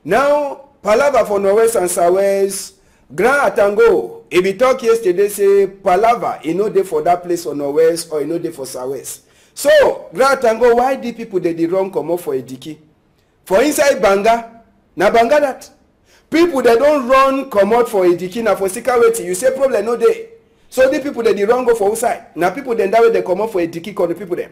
Now, palava for Norwest and Southwest, Grand Atango, if we talk yesterday, say palava, you know they for that place for Norwest or you know they for Southwest. So, Grand Atango, why the people they the wrong come up for a diki? For inside Banga, na Banga that. People they don't run come out for a diki, na for security, you say problem no day. So the people they the wrong go for outside. Now people then that way they come up for a diki, call the people them.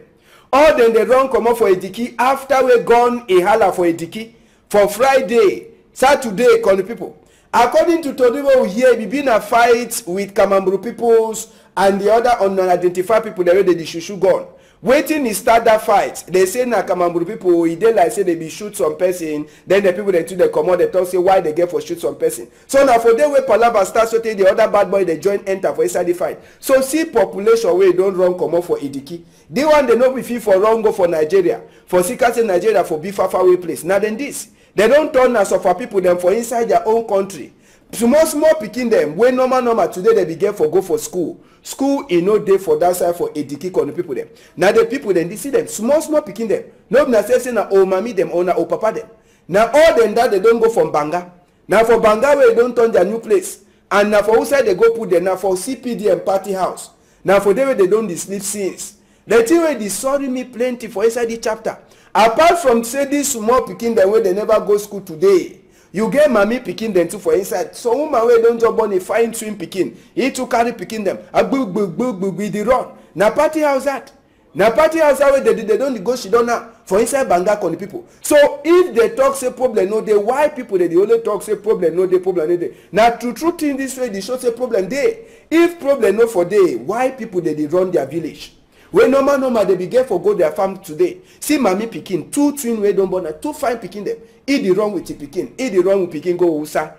Or then they run come up for a diki after we gone a hala for a diki. For Friday, Saturday, call the people. According to Todibo here, we been a fight with Kamamburu peoples and the other unidentified people that they shushu gone. Waiting is start that fight. They say na Kamamburu people, they like say they be shoot some person, then the people they come out, they talk say why they get for shoot some person. So now for the way Palava starts so the other bad boy they join enter for inside the fight. So see population where don't run come out for Idiki. They want they know if for wrong go for Nigeria. For Sika say Nigeria for be far away place. Now then this. They don't turn us for people them for inside their own country. Small picking them when normal today they begin for go for school. School is no day for that side for educate on the people them. Now the people then they see them small picking them. No na say na oh mommy them or na oh papa them. Now all them that they don't go from Banga. Now for Banga where they don't turn their new place. And now for outside they go put them now for CPD and party house. Now for them they don't sleep scenes. The thing where they sorry me plenty for inside the chapter. Apart from say this small picking them where they never go school today, you get mommy picking them too for inside. So woman wey don't job on a fine twin picking, he too carry picking them. A boo the run. Na party house that. Na party house that way they don't go she don't now for inside Banga on the people. So if they talk say problem no dey, why people they only talk say problem no dey, problem no dey. Now true thing this way they show say problem dey. If problem no for dey, why people they run their village? When normal they begin for go their farm today. See mommy picking, two twin way don't born, two fine picking them. It the wrong with the picking. It the wrong with picking go outside.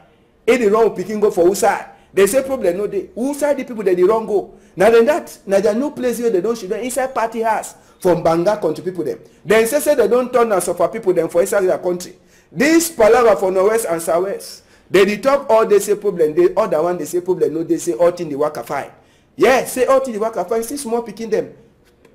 It the wrong with picking go for outside. They say problem no day. Outside the people that the wrong go. Now then that, now there no place where they don't shoot them inside party house from Banga country people them. Then say they don't turn us for people them for inside their country. This palava for Norwest and Southwest. They talk all they say problem. The other one they say problem no, they say all thing the waka fine. Yeah, say all thing the waka fine. See small picking them.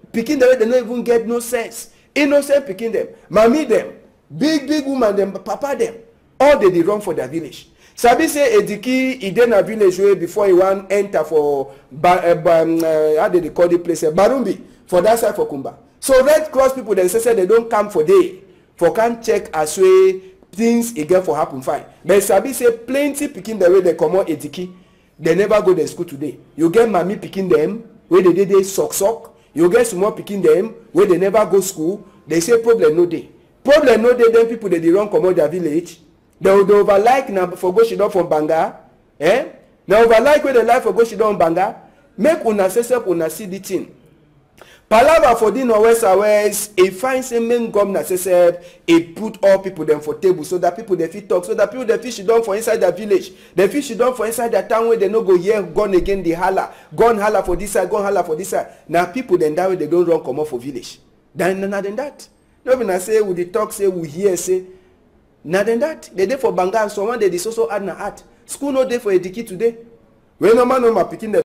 Picking them, they don't even get no sense. Innocent picking them. Mommy them. Big woman them. Papa them. All they run for their village. Sabi say Ediki, he then a village way before he want enter for, how they call the place? Barumbi. For that side for Kumba. So Red Cross people then say they don't come for day. For can't check as way things again for happen fine. But Sabi say plenty picking the way they come out Ediki. They never go to school today. You get mommy picking them. Where they sock. You get small picking them where they never go school. They say problem no day. Problem no day. Then people they run come out their village. They overlike now for go shidon from Banga. Eh? Now overlike where they like for go shidon Banga. Make una say una see the thing. Palava for the Norwest, a fine say main governor say he put all people them for table so that people they fit talk, so that people they fish down for inside their village, they fish down for inside their town where they no go here gone again the holla, gone holla for this side, gone holla for this side. Now people then that way they don't run come up for village. Then not than that. No be say we the talk say we hear say. Not than that. They dey for Banga and someone they also add na art. School no day for Ediki today. When no man picking them.